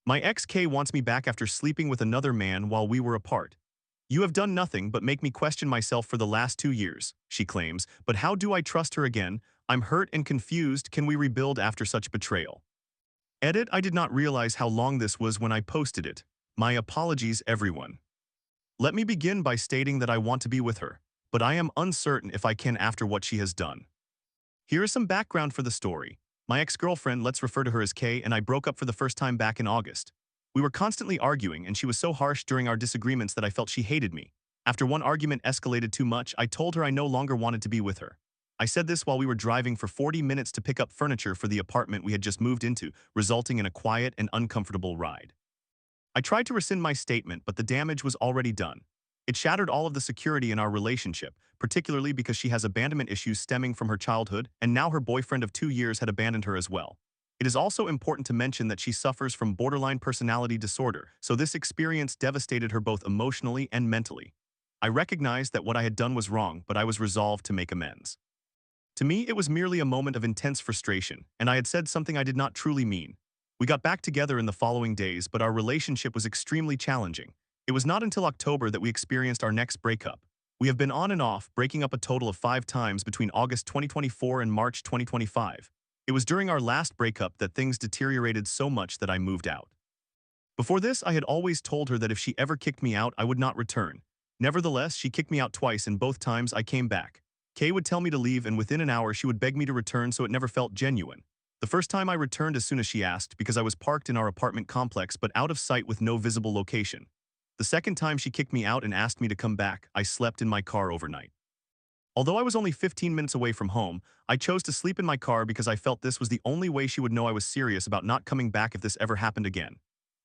My ex K wants me back after sleeping with another man while we were apart. You have done nothing but make me question myself for the last 2 years, she claims, but how do I trust her again? I'm hurt and confused. Can we rebuild after such betrayal? Edit, I did not realize how long this was when I posted it. My apologies, everyone. Let me begin by stating that I want to be with her, but I am uncertain if I can after what she has done. Here is some background for the story. My ex-girlfriend, let's refer to her as Kay, and I broke up for the first time back in August. We were constantly arguing, and she was so harsh during our disagreements that I felt she hated me. After one argument escalated too much, I told her I no longer wanted to be with her. I said this while we were driving for 40 minutes to pick up furniture for the apartment we had just moved into, resulting in a quiet and uncomfortable ride. I tried to rescind my statement, but the damage was already done. It shattered all of the security in our relationship, particularly because she has abandonment issues stemming from her childhood, and now her boyfriend of 2 years had abandoned her as well. It is also important to mention that she suffers from borderline personality disorder, so this experience devastated her both emotionally and mentally. I recognized that what I had done was wrong, but I was resolved to make amends. To me, it was merely a moment of intense frustration, and I had said something I did not truly mean. We got back together in the following days, but our relationship was extremely challenging. It was not until October that we experienced our next breakup. We have been on and off, breaking up a total of 5 times between August 2024 and March 2025. It was during our last breakup that things deteriorated so much that I moved out. Before this, I had always told her that if she ever kicked me out, I would not return. Nevertheless, she kicked me out twice, and both times I came back. Kay would tell me to leave, and within an hour she would beg me to return, so it never felt genuine. The first time I returned as soon as she asked because I was parked in our apartment complex but out of sight with no visible location. The second time she kicked me out and asked me to come back, I slept in my car overnight. Although I was only 15 minutes away from home, I chose to sleep in my car because I felt this was the only way she would know I was serious about not coming back if this ever happened again.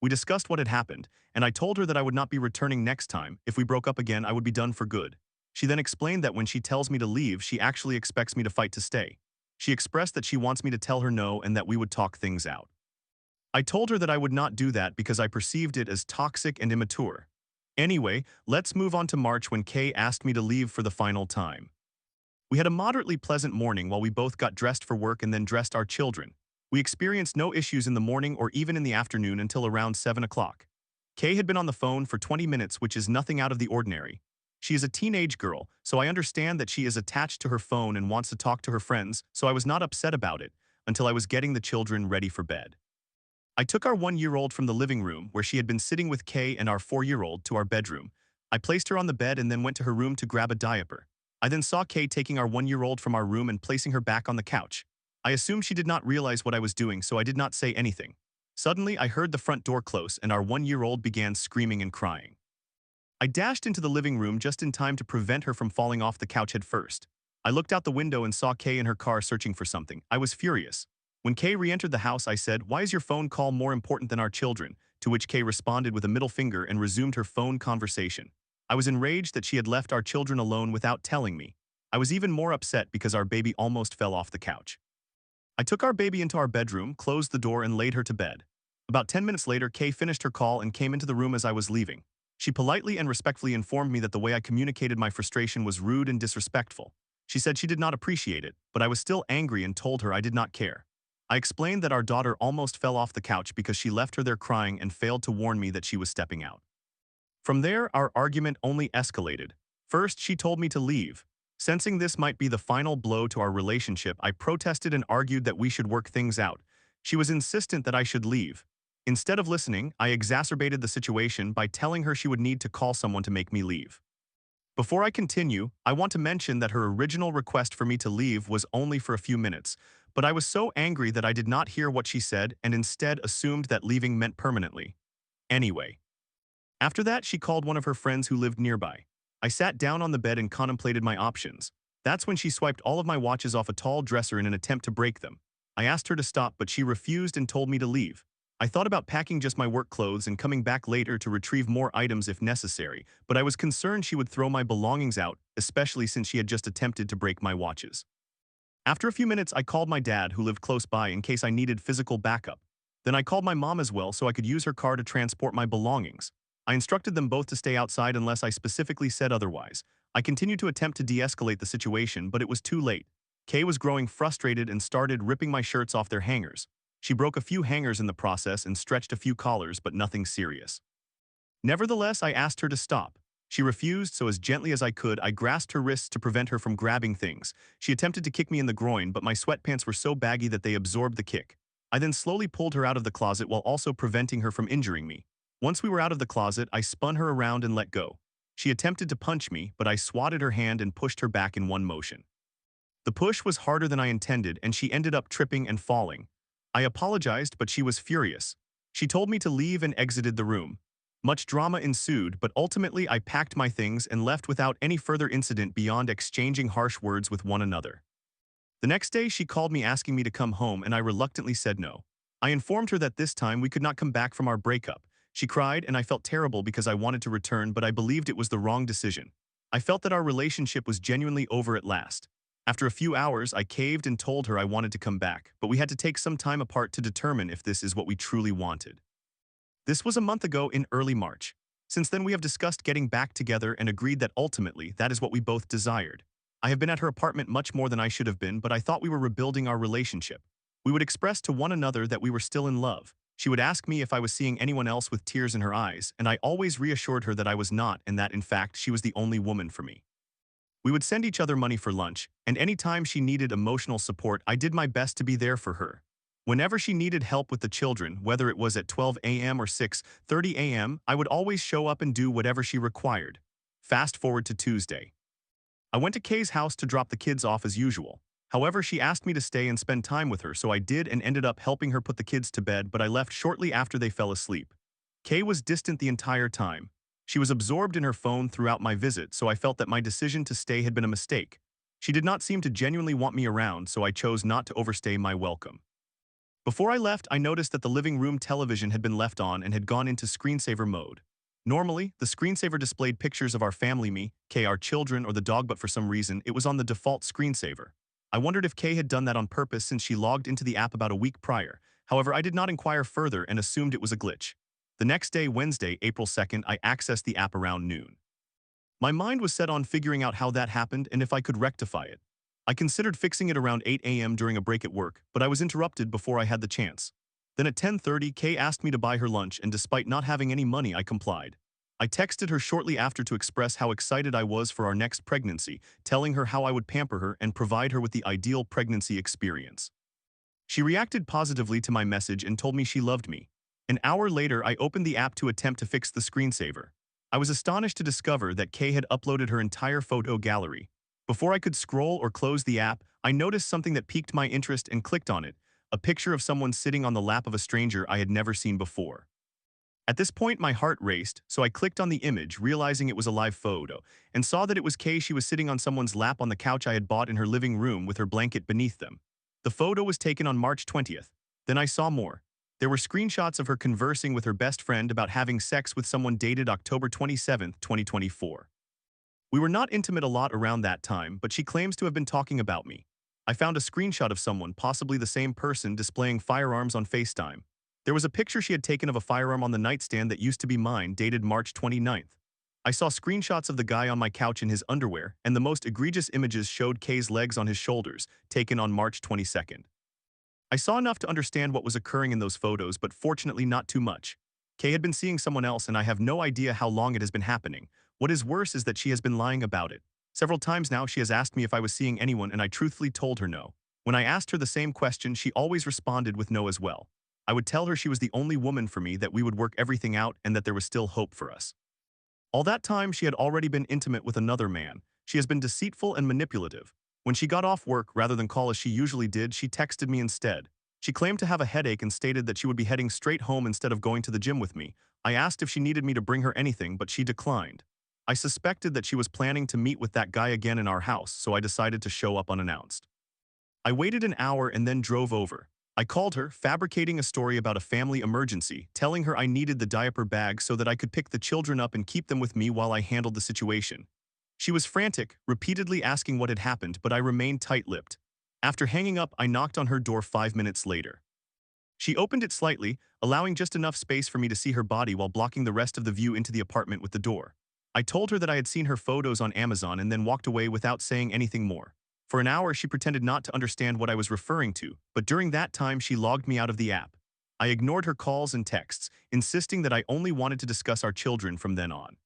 We discussed what had happened, and I told her that I would not be returning next time. If we broke up again, I would be done for good. She then explained that when she tells me to leave, she actually expects me to fight to stay. She expressed that she wants me to tell her no and that we would talk things out. I told her that I would not do that because I perceived it as toxic and immature. Anyway, let's move on to March when Kay asked me to leave for the final time. We had a moderately pleasant morning while we both got dressed for work and then dressed our children. We experienced no issues in the morning or even in the afternoon until around 7 o'clock. Kay had been on the phone for 20 minutes, which is nothing out of the ordinary. She is a teenage girl, so I understand that she is attached to her phone and wants to talk to her friends, so I was not upset about it until I was getting the children ready for bed. I took our 1-year-old from the living room, where she had been sitting with Kay and our 4-year-old, to our bedroom. I placed her on the bed and then went to her room to grab a diaper. I then saw Kay taking our 1-year-old from our room and placing her back on the couch. I assumed she did not realize what I was doing, so I did not say anything. Suddenly, I heard the front door close and our 1-year-old began screaming and crying. I dashed into the living room just in time to prevent her from falling off the couch head first. I looked out the window and saw Kay in her car searching for something. I was furious. When Kay re-entered the house, I said, "Why is your phone call more important than our children?" To which Kay responded with a middle finger and resumed her phone conversation. I was enraged that she had left our children alone without telling me. I was even more upset because our baby almost fell off the couch. I took our baby into our bedroom, closed the door, and laid her to bed. About 10 minutes later, Kay finished her call and came into the room as I was leaving. She politely and respectfully informed me that the way I communicated my frustration was rude and disrespectful. She said she did not appreciate it, but I was still angry and told her I did not care. I explained that our daughter almost fell off the couch because she left her there crying and failed to warn me that she was stepping out. From there, our argument only escalated. First, she told me to leave. Sensing this might be the final blow to our relationship, I protested and argued that we should work things out. She was insistent that I should leave. Instead of listening, I exacerbated the situation by telling her she would need to call someone to make me leave. Before I continue, I want to mention that her original request for me to leave was only for a few minutes, but I was so angry that I did not hear what she said and instead assumed that leaving meant permanently. Anyway. After that, she called one of her friends who lived nearby. I sat down on the bed and contemplated my options. That's when she swiped all of my watches off a tall dresser in an attempt to break them. I asked her to stop, but she refused and told me to leave. I thought about packing just my work clothes and coming back later to retrieve more items if necessary, but I was concerned she would throw my belongings out, especially since she had just attempted to break my watches. After a few minutes, I called my dad, who lived close by, in case I needed physical backup. Then I called my mom as well so I could use her car to transport my belongings. I instructed them both to stay outside unless I specifically said otherwise. I continued to attempt to de-escalate the situation, but it was too late. Kay was growing frustrated and started ripping my shirts off their hangers. She broke a few hangers in the process and stretched a few collars, but nothing serious. Nevertheless, I asked her to stop. She refused, so as gently as I could, I grasped her wrists to prevent her from grabbing things. She attempted to kick me in the groin, but my sweatpants were so baggy that they absorbed the kick. I then slowly pulled her out of the closet while also preventing her from injuring me. Once we were out of the closet, I spun her around and let go. She attempted to punch me, but I swatted her hand and pushed her back in one motion. The push was harder than I intended, and she ended up tripping and falling. I apologized, but she was furious. She told me to leave and exited the room. Much drama ensued, but ultimately I packed my things and left without any further incident beyond exchanging harsh words with one another. The next day, she called me asking me to come home, and I reluctantly said no. I informed her that this time we could not come back from our breakup. She cried, and I felt terrible because I wanted to return, but I believed it was the wrong decision. I felt that our relationship was genuinely over at last. After a few hours, I caved and told her I wanted to come back, but we had to take some time apart to determine if this is what we truly wanted. This was a month ago in early March. Since then, we have discussed getting back together and agreed that ultimately that is what we both desired. I have been at her apartment much more than I should have been, but I thought we were rebuilding our relationship. We would express to one another that we were still in love. She would ask me if I was seeing anyone else with tears in her eyes, and I always reassured her that I was not and that, in fact, she was the only woman for me. We would send each other money for lunch, and any time she needed emotional support, I did my best to be there for her. Whenever she needed help with the children, whether it was at 12 a.m. or 6:30 a.m., I would always show up and do whatever she required. Fast forward to Tuesday. I went to Kay's house to drop the kids off as usual. However, she asked me to stay and spend time with her, so I did and ended up helping her put the kids to bed, but I left shortly after they fell asleep. Kay was distant the entire time. She was absorbed in her phone throughout my visit, so I felt that my decision to stay had been a mistake. She did not seem to genuinely want me around, so I chose not to overstay my welcome. Before I left, I noticed that the living room television had been left on and had gone into screensaver mode. Normally, the screensaver displayed pictures of our family, me, Kay, our children, or the dog, but for some reason, it was on the default screensaver. I wondered if Kay had done that on purpose since she logged into the app about a week prior. However, I did not inquire further and assumed it was a glitch. The next day, Wednesday, April 2nd, I accessed the app around noon. My mind was set on figuring out how that happened and if I could rectify it. I considered fixing it around 8 a.m. during a break at work, but I was interrupted before I had the chance. Then at 10:30, Kay asked me to buy her lunch, and despite not having any money, I complied. I texted her shortly after to express how excited I was for our next pregnancy, telling her how I would pamper her and provide her with the ideal pregnancy experience. She reacted positively to my message and told me she loved me. An hour later, I opened the app to attempt to fix the screensaver. I was astonished to discover that Kay had uploaded her entire photo gallery. Before I could scroll or close the app, I noticed something that piqued my interest and clicked on it, a picture of someone sitting on the lap of a stranger I had never seen before. At this point, my heart raced, so I clicked on the image, realizing it was a live photo, and saw that it was Kay. She was sitting on someone's lap on the couch I had bought in her living room with her blanket beneath them. The photo was taken on March 20th. Then I saw more. There were screenshots of her conversing with her best friend about having sex with someone dated October 27, 2024. We were not intimate a lot around that time, but she claims to have been talking about me. I found a screenshot of someone, possibly the same person, displaying firearms on FaceTime. There was a picture she had taken of a firearm on the nightstand that used to be mine, dated March 29th. I saw screenshots of the guy on my couch in his underwear, and the most egregious images showed Kay's legs on his shoulders, taken on March 22nd. I saw enough to understand what was occurring in those photos, but fortunately not too much. Kay had been seeing someone else, and I have no idea how long it has been happening. What is worse is that she has been lying about it. Several times now she has asked me if I was seeing anyone, and I truthfully told her no. When I asked her the same question, she always responded with no as well. I would tell her she was the only woman for me, that we would work everything out, and that there was still hope for us. All that time, she had already been intimate with another man. She has been deceitful and manipulative. When she got off work, rather than call as she usually did, she texted me instead. She claimed to have a headache and stated that she would be heading straight home instead of going to the gym with me. I asked if she needed me to bring her anything, but she declined. I suspected that she was planning to meet with that guy again in our house, so I decided to show up unannounced. I waited an hour and then drove over. I called her, fabricating a story about a family emergency, telling her I needed the diaper bag so that I could pick the children up and keep them with me while I handled the situation. She was frantic, repeatedly asking what had happened, but I remained tight-lipped. After hanging up, I knocked on her door 5 minutes later. She opened it slightly, allowing just enough space for me to see her body while blocking the rest of the view into the apartment with the door. I told her that I had seen her photos on Amazon and then walked away without saying anything more. For an hour, she pretended not to understand what I was referring to, but during that time, she logged me out of the app. I ignored her calls and texts, insisting that I only wanted to discuss our children from then on.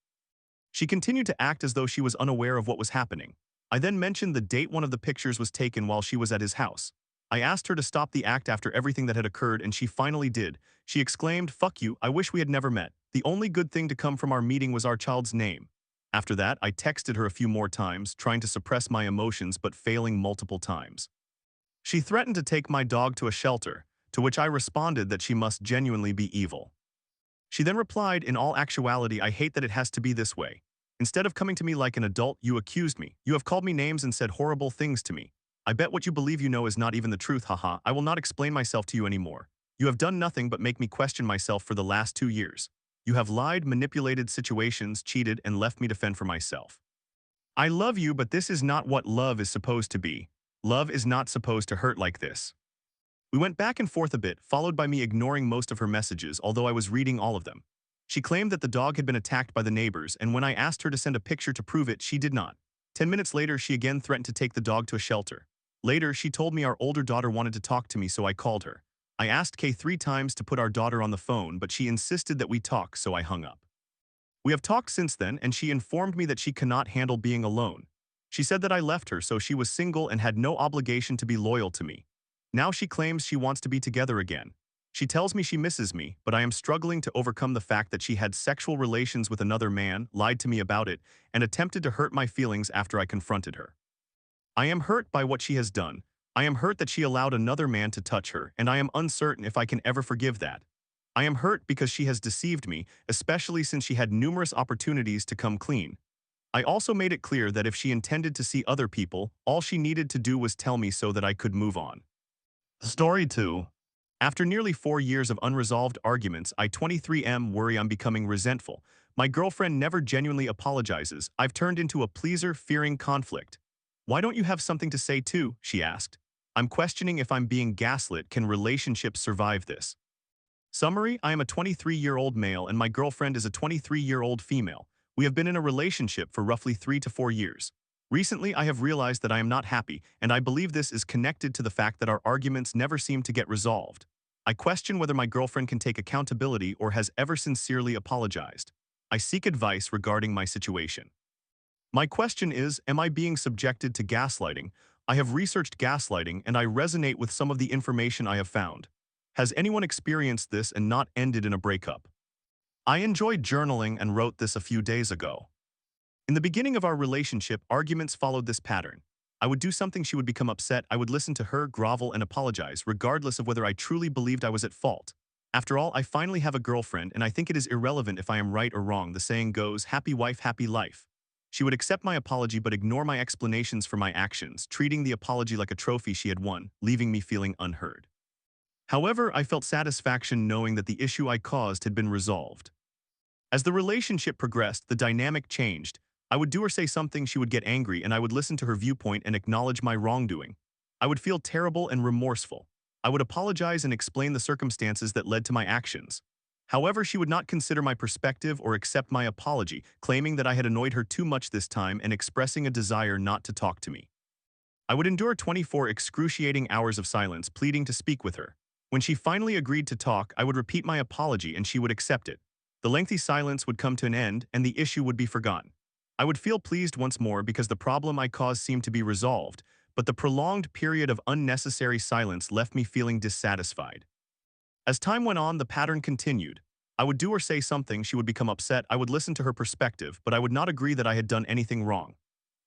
She continued to act as though she was unaware of what was happening. I then mentioned the date one of the pictures was taken while she was at his house. I asked her to stop the act after everything that had occurred, and she finally did. She exclaimed, "Fuck you, I wish we had never met. The only good thing to come from our meeting was our child's name." After that, I texted her a few more times, trying to suppress my emotions but failing multiple times. She threatened to take my dog to a shelter, to which I responded that she must genuinely be evil. She then replied, "In all actuality, I hate that it has to be this way. Instead of coming to me like an adult, you accused me. You have called me names and said horrible things to me. I bet what you believe you know is not even the truth, haha. I will not explain myself to you anymore. You have done nothing but make me question myself for the last 2 years. You have lied, manipulated situations, cheated, and left me to fend for myself. I love you, but this is not what love is supposed to be. Love is not supposed to hurt like this." We went back and forth a bit, followed by me ignoring most of her messages, although I was reading all of them. She claimed that the dog had been attacked by the neighbors, and when I asked her to send a picture to prove it, she did not. 10 minutes later, she again threatened to take the dog to a shelter. Later, she told me our older daughter wanted to talk to me, so I called her. I asked Kay 3 times to put our daughter on the phone, but she insisted that we talk, so I hung up. We have talked since then, and she informed me that she cannot handle being alone. She said that I left her, so she was single and had no obligation to be loyal to me. Now she claims she wants to be together again. She tells me she misses me, but I am struggling to overcome the fact that she had sexual relations with another man, lied to me about it, and attempted to hurt my feelings after I confronted her. I am hurt by what she has done. I am hurt that she allowed another man to touch her, and I am uncertain if I can ever forgive that. I am hurt because she has deceived me, especially since she had numerous opportunities to come clean. I also made it clear that if she intended to see other people, all she needed to do was tell me so that I could move on. Story 2. After nearly 4 years of unresolved arguments, I 23M worry I'm becoming resentful. My girlfriend never genuinely apologizes. I've turned into a pleaser fearing conflict. "Why don't you have something to say too?" she asked. I'm questioning if I'm being gaslit. Can relationships survive this? Summary: I am a 23-year-old male and my girlfriend is a 23-year-old female. We have been in a relationship for roughly 3 to 4 years. Recently, I have realized that I am not happy, and I believe this is connected to the fact that our arguments never seem to get resolved. I question whether my girlfriend can take accountability or has ever sincerely apologized. I seek advice regarding my situation. My question is, am I being subjected to gaslighting? I have researched gaslighting and I resonate with some of the information I have found. Has anyone experienced this and not ended in a breakup? I enjoyed journaling and wrote this a few days ago. In the beginning of our relationship, arguments followed this pattern. I would do something, she would become upset, I would listen to her, grovel, and apologize, regardless of whether I truly believed I was at fault. After all, I finally have a girlfriend, and I think it is irrelevant if I am right or wrong. The saying goes, happy wife, happy life. She would accept my apology but ignore my explanations for my actions, treating the apology like a trophy she had won, leaving me feeling unheard. However, I felt satisfaction knowing that the issue I caused had been resolved. As the relationship progressed, the dynamic changed. I would do or say something, she would get angry, and I would listen to her viewpoint and acknowledge my wrongdoing. I would feel terrible and remorseful. I would apologize and explain the circumstances that led to my actions. However, she would not consider my perspective or accept my apology, claiming that I had annoyed her too much this time and expressing a desire not to talk to me. I would endure 24 excruciating hours of silence, pleading to speak with her. When she finally agreed to talk, I would repeat my apology and she would accept it. The lengthy silence would come to an end and the issue would be forgotten. I would feel pleased once more because the problem I caused seemed to be resolved, but the prolonged period of unnecessary silence left me feeling dissatisfied. As time went on, the pattern continued. I would do or say something, she would become upset, I would listen to her perspective, but I would not agree that I had done anything wrong.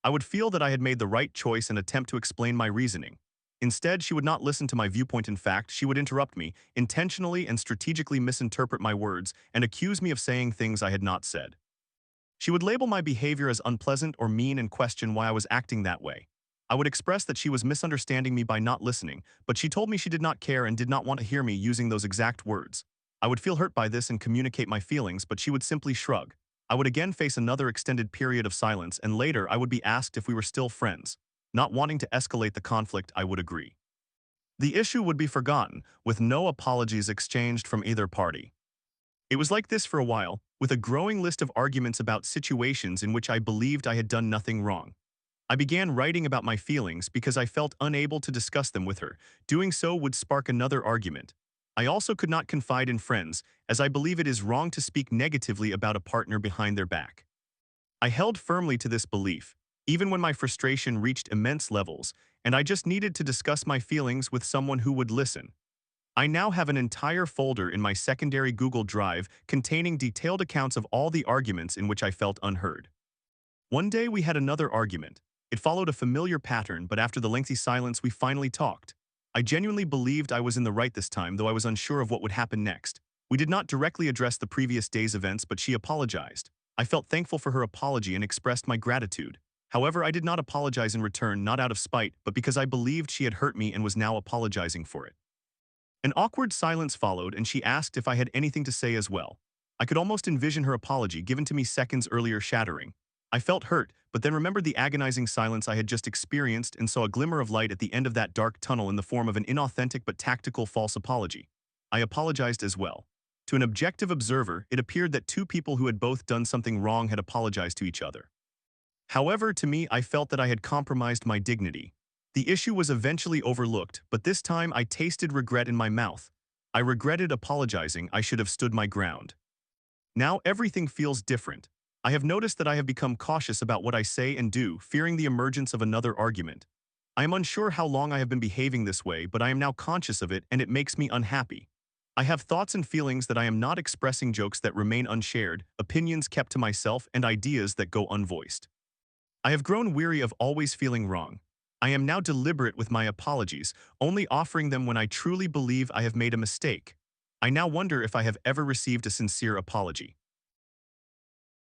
I would feel that I had made the right choice and attempt to explain my reasoning. Instead, she would not listen to my viewpoint. In fact, she would interrupt me, intentionally and strategically misinterpret my words, and accuse me of saying things I had not said. She would label my behavior as unpleasant or mean and question why I was acting that way. I would express that she was misunderstanding me by not listening, but she told me she did not care and did not want to hear me using those exact words. I would feel hurt by this and communicate my feelings, but she would simply shrug. I would again face another extended period of silence, and later I would be asked if we were still friends. Not wanting to escalate the conflict, I would agree. The issue would be forgotten, with no apologies exchanged from either party. It was like this for a while, with a growing list of arguments about situations in which I believed I had done nothing wrong. I began writing about my feelings because I felt unable to discuss them with her. Doing so would spark another argument. I also could not confide in friends, as I believe it is wrong to speak negatively about a partner behind their back. I held firmly to this belief, even when my frustration reached immense levels, and I just needed to discuss my feelings with someone who would listen. I now have an entire folder in my secondary Google Drive containing detailed accounts of all the arguments in which I felt unheard. One day we had another argument. It followed a familiar pattern, but after the lengthy silence we finally talked. I genuinely believed I was in the right this time, though I was unsure of what would happen next. We did not directly address the previous day's events, but she apologized. I felt thankful for her apology and expressed my gratitude. However, I did not apologize in return, not out of spite, but because I believed she had hurt me and was now apologizing for it. An awkward silence followed, and she asked if I had anything to say as well. I could almost envision her apology, given to me seconds earlier, shattering. I felt hurt, but then remembered the agonizing silence I had just experienced and saw a glimmer of light at the end of that dark tunnel in the form of an inauthentic but tactical false apology. I apologized as well. To an objective observer, it appeared that two people who had both done something wrong had apologized to each other. However, to me, I felt that I had compromised my dignity. The issue was eventually overlooked, but this time I tasted regret in my mouth. I regretted apologizing. I should have stood my ground. Now everything feels different. I have noticed that I have become cautious about what I say and do, fearing the emergence of another argument. I am unsure how long I have been behaving this way, but I am now conscious of it and it makes me unhappy. I have thoughts and feelings that I am not expressing, jokes that remain unshared, opinions kept to myself, and ideas that go unvoiced. I have grown weary of always feeling wrong. I am now deliberate with my apologies, only offering them when I truly believe I have made a mistake. I now wonder if I have ever received a sincere apology.